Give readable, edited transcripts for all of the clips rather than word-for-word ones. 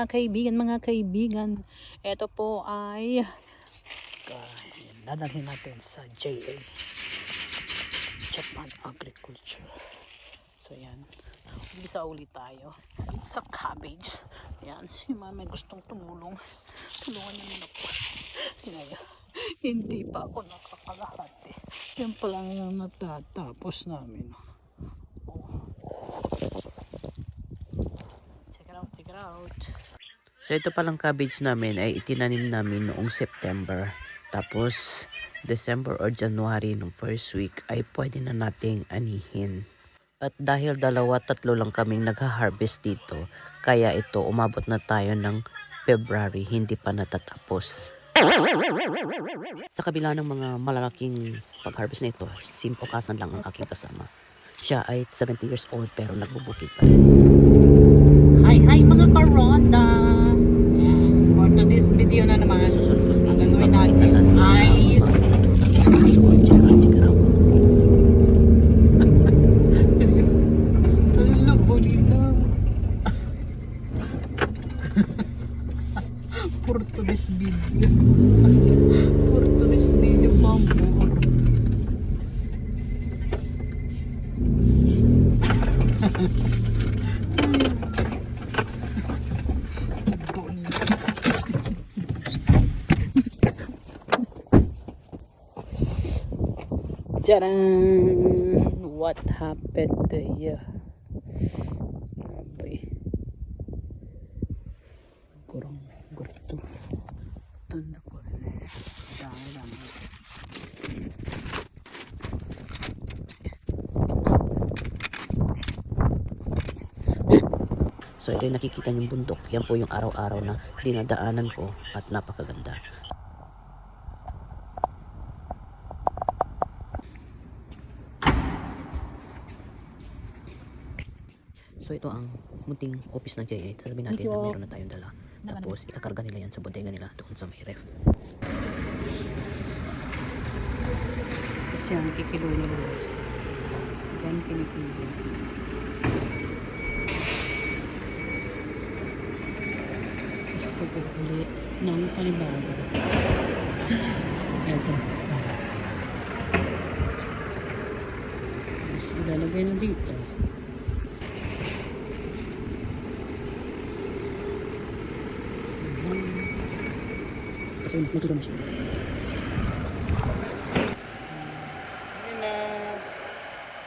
mga kaibigan. Ito po ay dadalhin natin sa JA, Japan Agriculture. So yan, umpisa ulit tayo sa cabbage. Yan, si mama gustong tumulong, tulungan niyo na po. Kaya hindi pa ako nakakalahati. Yan pa lang yung natatapos namin. Check it out, check it out. So ito palang cabbage namin ay itinanim namin noong September. Tapos December or January nung first week ay pwede na nating anihin. At dahil 2-3 lang kaming nagha-harvest dito, kaya ito umabot na tayo ng February, hindi pa natatapos. Sa kabila ng mga malalaking pag-harvest na ito, simpokasan lang ang aking kasama. Siya ay 70 years old pero nagbubukid pa rin. Hi mga karonda! For today's video na naman, ang gagawin natin ay for today's video. For today's video, bambo. Tadaan! What happened to you? Kurang gurto. Tanda ko rin. Dami. So ito yung nakikita yung bundok. Yan po yung araw-araw na dinadaanan ko at napakaganda. So ito ang munting office ng JA. Sabihin natin na meron na tayong dala. Tapos ikakarga nila yan sa bodega nila doon sa may ref. Kasi ang kikilo nila. Diyan kinikilo. Tapos pagpapuli ng panibago. Ito. Tapos ilalagay na dito. Kasi nakita mo siya. Ayun na.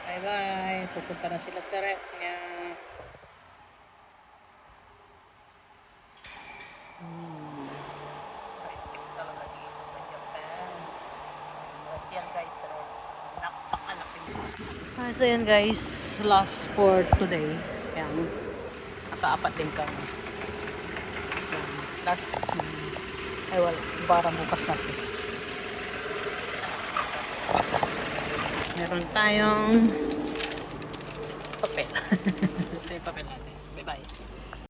Bye bye. Pupunta na sila sa ref niya. Ref talaga dito sa Japan. Ref yan guys. Napakalaki. So yan guys. Last for today. Yan. Nakaapat din kami. So last ay wala, para bukas natin. Meron tayong